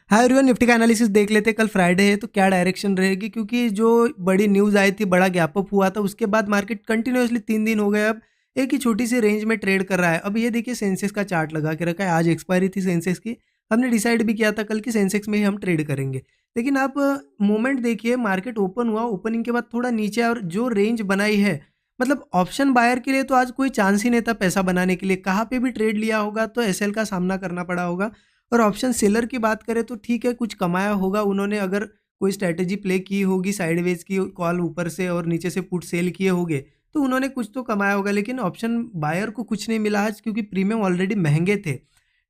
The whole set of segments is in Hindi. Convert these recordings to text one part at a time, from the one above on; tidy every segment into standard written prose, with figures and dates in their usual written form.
हाय एवरीवन, निफ्टी का एनालिसिस देख लेते हैं। कल फ्राइडे है तो क्या डायरेक्शन रहेगी, क्योंकि जो बड़ी न्यूज़ आई थी, बड़ा गैप अप हुआ था, उसके बाद मार्केट कंटिन्यूअसली 3 दिन हो गए अब एक ही छोटी सी रेंज में ट्रेड कर रहा है। अब ये देखिए सेंसेक्स का चार्ट लगा के रखा है। आज एक्सपायरी थी सेंसेक्स की। हमने डिसाइड भी किया था कल की सेंसेक्स में ही हम ट्रेड करेंगे, लेकिन आप मोमेंट देखिए, मार्केट ओपन हुआ, ओपनिंग के बाद थोड़ा नीचे और जो रेंज बनाई है, मतलब ऑप्शन बायर के लिए तो आज कोई चांस ही नहीं था पैसा बनाने के लिए। कहाँ पे भी ट्रेड लिया होगा तो एसएल का सामना करना पड़ा होगा। और ऑप्शन सेलर की बात करें तो ठीक है, कुछ कमाया होगा उन्होंने, अगर कोई स्ट्रैटेजी प्ले की होगी, साइडवेज की कॉल ऊपर से और नीचे से पुट सेल किए होंगे, तो उन्होंने कुछ तो कमाया होगा। लेकिन ऑप्शन बायर को कुछ नहीं मिला आज, क्योंकि प्रीमियम ऑलरेडी महंगे थे।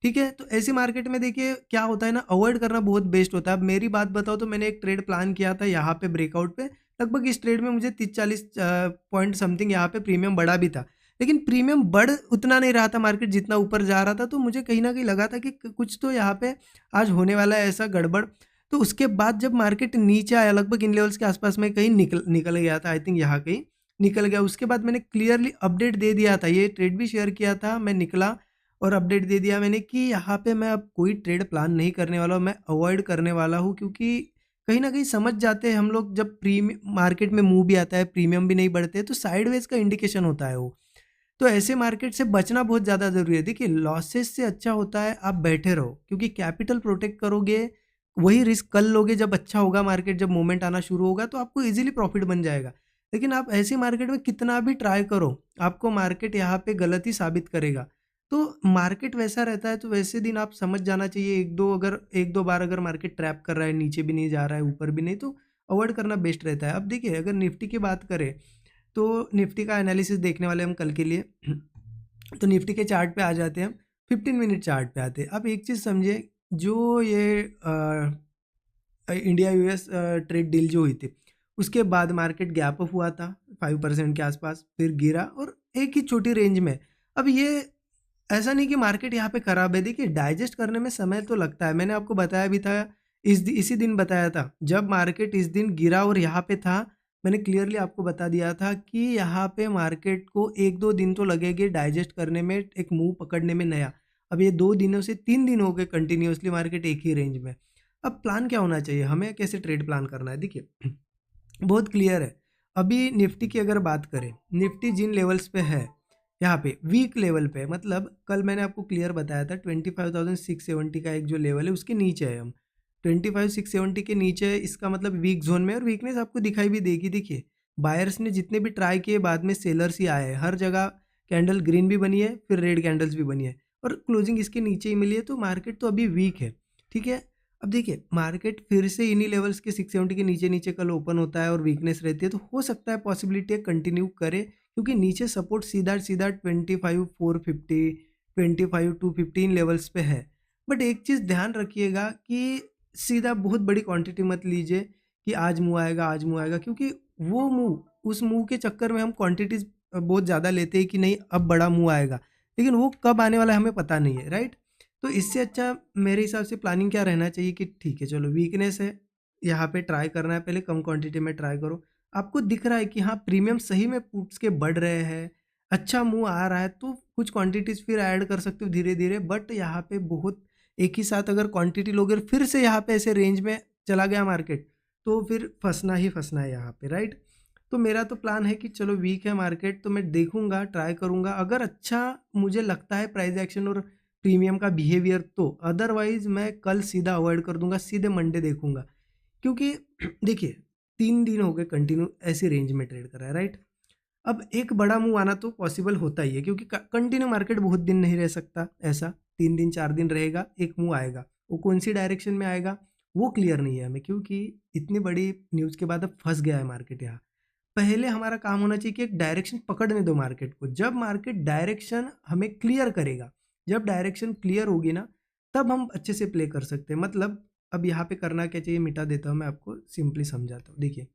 ठीक है, तो ऐसी मार्केट में देखिए क्या होता है ना, अवॉइड करना बहुत बेस्ट होता है। अब मेरी बात बताओ तो मैंने एक ट्रेड प्लान किया था यहाँ पे ब्रेकआउट पे। लगभग इस ट्रेड में मुझे 30-40 पॉइंट समथिंग यहाँ पे प्रीमियम बढ़ा भी था। लेकिन प्रीमियम बढ़ उतना नहीं रहा था मार्केट जितना ऊपर जा रहा था, तो मुझे कहीं न कहीं लगा था कि कुछ तो यहाँ पे आज होने वाला है ऐसा गड़बड़। तो उसके बाद जब मार्केट नीचे आया, लगभग इन लेवल्स के आसपास में कहीं निकल निकल गया था, आई थिंक यहाँ कहीं निकल गया। उसके बाद मैंने क्लियरली अपडेट दे दिया था, ये ट्रेड भी शेयर किया था, मैं निकला और अपडेट दे दिया मैंने कि यहाँ पे मैं अब कोई ट्रेड प्लान नहीं करने वाला हूँ, मैं अवॉइड करने वाला हूँ। क्योंकि कहीं न कहीं समझ जाते हैं हम लोग, जब मार्केट में मूव भी आता है, प्रीमियम भी नहीं बढ़ते, तो साइडवेज़ का इंडिकेशन होता है वो। तो ऐसे मार्केट से बचना बहुत ज़्यादा ज़रूरी है। देखिए लॉसेस से अच्छा होता है आप बैठे रहो, क्योंकि कैपिटल प्रोटेक्ट करोगे, वही रिस्क कल लोगे जब अच्छा होगा मार्केट, जब मूवमेंट आना शुरू होगा तो आपको ईज़िली प्रॉफ़िट बन जाएगा। लेकिन आप ऐसी मार्केट में कितना भी ट्राई करो, आपको मार्केट यहाँ पे गलत ही साबित करेगा। तो मार्केट वैसा रहता है, तो वैसे दिन आप समझ जाना चाहिए, 1-2 बार अगर मार्केट ट्रैप कर रहा है, नीचे भी नहीं जा रहा है, ऊपर भी नहीं, तो अवॉइड करना बेस्ट रहता है। अब देखिए अगर निफ्टी की बात करें, तो निफ्टी का एनालिसिस देखने वाले हम कल के लिए। तो निफ्टी के चार्ट पे आ जाते हैं हम, 15 मिनट चार्ट पे आते हैं। अब एक चीज़ समझिए, जो ये इंडिया यूएस ट्रेड डील जो हुई थी, उसके बाद मार्केट गैप अप हुआ था 5% के आसपास, फिर गिरा और एक ही छोटी रेंज में। अब ये ऐसा नहीं कि मार्केट यहाँ पे खराब है, देखिए डाइजेस्ट करने में समय तो लगता है। मैंने आपको बताया भी था, इसी दिन बताया था, जब मार्केट इस दिन गिरा और यहाँ पे था, मैंने क्लियरली आपको बता दिया था कि यहाँ पे मार्केट को 1-2 दिन तो लगेंगे डाइजेस्ट करने में, एक मूव पकड़ने में नया। अब ये 2 दिनों से 3 दिन हो गए कंटिन्यूअसली मार्केट एक ही रेंज में। अब प्लान क्या होना चाहिए, हमें कैसे ट्रेड प्लान करना है, देखिए बहुत क्लियर है। अभी निफ्टी की अगर बात करें, निफ्टी जिन लेवल्स पे है, यहाँ पे वीक लेवल पे है, मतलब कल मैंने आपको क्लियर बताया था 25,670 का एक जो लेवल है उसके नीचे है हम। 25,670 के नीचे है, इसका मतलब वीक जोन में, और वीकनेस आपको दिखाई भी देगी। देखिए बायर्स ने जितने भी ट्राई किए, बाद में सेलर्स ही आए हैं। हर जगह कैंडल ग्रीन भी बनी है, फिर रेड कैंडल्स भी बनी है, और क्लोजिंग इसके नीचे ही मिली है, तो मार्केट तो अभी वीक है। ठीक है, अब देखिए मार्केट फिर से इन्हीं लेवल्स के 670 के नीचे नीचे कल ओपन होता है और वीकनेस रहती है, तो हो सकता है पॉसिबिलिटी है कंटिन्यू करे, क्योंकि नीचे सपोर्ट सीधा सीधा 25,450, 25,215 लेवल्स पे है। बट एक चीज़ ध्यान रखिएगा कि सीधा बहुत बड़ी क्वांटिटी मत लीजिए कि आज मूव आएगा, आज मूव आएगा, क्योंकि वो मूव, उस मूव के चक्कर में हम क्वांटिटीज बहुत ज़्यादा लेते हैं कि नहीं अब बड़ा मूव आएगा, लेकिन वो कब आने वाला है हमें पता नहीं है, राइट। तो इससे अच्छा मेरे हिसाब से प्लानिंग क्या रहना चाहिए कि ठीक है चलो वीकनेस है, यहाँ पे ट्राई करना है, पहले कम क्वांटिटी में ट्राई करो। आपको दिख रहा है कि हाँ प्रीमियम सही में पुट्स के बढ़ रहे हैं, अच्छा मुँह आ रहा है, तो कुछ क्वांटिटीज़ फिर ऐड कर सकते हो धीरे-धीरे। बट यहाँ पे बहुत एक ही साथ अगर क्वांटिटी लोगे और फिर से यहाँ पे ऐसे रेंज में चला गया मार्केट, तो फिर फँसना ही फँसना है यहाँ पे, राइट। तो मेरा तो प्लान है कि चलो वीक है मार्केट, तो मैं देखूँगा, ट्राई करूँगा, अगर अच्छा मुझे लगता है प्राइस एक्शन और प्रीमियम का बिहेवियर, तो अदरवाइज़ मैं कल सीधा अवॉइड कर दूँगा, सीधे मंडे देखूँगा। क्योंकि देखिए 3 दिन हो गए कंटिन्यू ऐसी रेंज में ट्रेड कर रहा है, राइट। अब एक बड़ा मूव आना तो पॉसिबल होता ही है, क्योंकि कंटिन्यू मार्केट बहुत दिन नहीं रह सकता ऐसा, 3 दिन 4 दिन रहेगा, एक मूव आएगा, वो कौन सी डायरेक्शन में आएगा वो क्लियर नहीं है हमें, क्योंकि इतनी बड़ी न्यूज़ के बाद अब फंस गया है मार्केट यहाँ। पहले हमारा काम होना चाहिए कि एक डायरेक्शन पकड़ने दो मार्केट को, जब मार्केट डायरेक्शन हमें क्लियर करेगा, जब डायरेक्शन क्लियर होगी ना, तब हम अच्छे से प्ले कर सकते हैं। मतलब अब यहाँ पे करना क्या चाहिए, मिटा देता हूँ मैं आपको, सिंपली समझाता हूँ। देखिए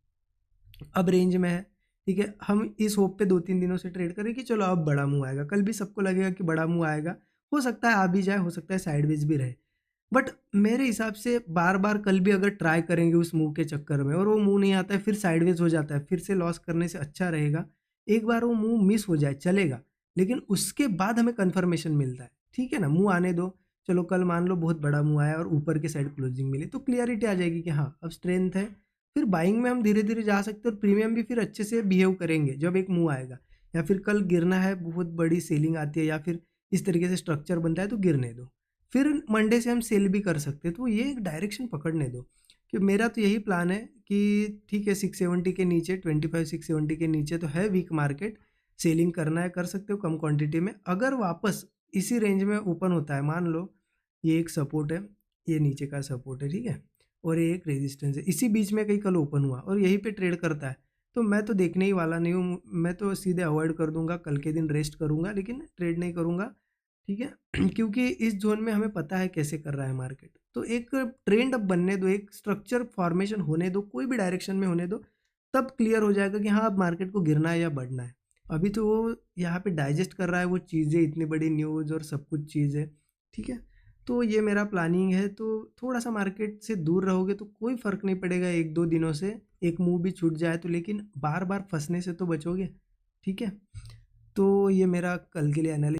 अब रेंज में है, ठीक है, हम इस होप पे 2-3 दिनों से ट्रेड करें कि चलो अब बड़ा मुँह आएगा, कल भी सबको लगेगा कि बड़ा मुँह आएगा, हो सकता है आ भी जाए, हो सकता है साइडवेज भी रहे। बट मेरे हिसाब से बार-बार कल भी अगर ट्राई करेंगे उस मूव के चक्कर में और वो मूव नहीं आता है, फिर साइडवेज हो जाता है, फिर से लॉस करने से अच्छा रहेगा, एक बार वो मूव मिस हो जाए चलेगा, लेकिन उसके बाद हमें कन्फर्मेशन मिलता है, ठीक है ना? मूव आने दो, चलो कल मान लो बहुत बड़ा मूव आया और ऊपर के साइड क्लोजिंग मिली, तो क्लियरिटी आ जाएगी कि हाँ अब स्ट्रेंथ है। फिर बाइंग में हम धीरे धीरे जा सकते हैं और प्रीमियम भी फिर अच्छे से बिहेव करेंगे जब एक मूव आएगा। या फिर कल गिरना है, बहुत बड़ी सेलिंग आती है या फिर इस तरीके से स्ट्रक्चर बनता है तो गिरने दो, फिर मंडे से हम सेल भी कर सकते हैं। तो ये एक डायरेक्शन पकड़ने दो कि मेरा तो यही प्लान है कि ठीक है 670 के नीचे, 25-670 के नीचे तो है वीक मार्केट, सेलिंग करना है कर सकते हो कम क्वांटिटी में। अगर वापस इसी रेंज में ओपन होता है, मान लो ये एक सपोर्ट है, ये नीचे का सपोर्ट है, ठीक है, और ये एक रेजिस्टेंस है, इसी बीच में कहीं कल ओपन हुआ और यहीं पे ट्रेड करता है, तो मैं तो देखने ही वाला नहीं हूँ, मैं तो सीधे अवॉइड कर दूंगा, कल के दिन रेस्ट करूंगा लेकिन ट्रेड नहीं करूंगा, ठीक है। क्योंकि इस जोन में हमें पता है कैसे कर रहा है मार्केट। तो एक ट्रेंड अब बनने दो, एक स्ट्रक्चर फॉर्मेशन होने दो, कोई भी डायरेक्शन में होने दो, तब क्लियर हो जाएगा कि हाँ अब मार्केट को गिरना है या बढ़ना है। अभी तो वो यहाँ पे डाइजेस्ट कर रहा है वो चीज़ें, इतनी बड़ी न्यूज़ और सब कुछ चीज़ है, ठीक है। तो ये मेरा प्लानिंग है। तो थोड़ा सा मार्केट से दूर रहोगे तो कोई फ़र्क नहीं पड़ेगा, एक दो दिनों से एक मूव भी छूट जाए तो, लेकिन बार बार फंसने से तो बचोगे, ठीक है। तो ये मेरा कल के लिए एनालिसिस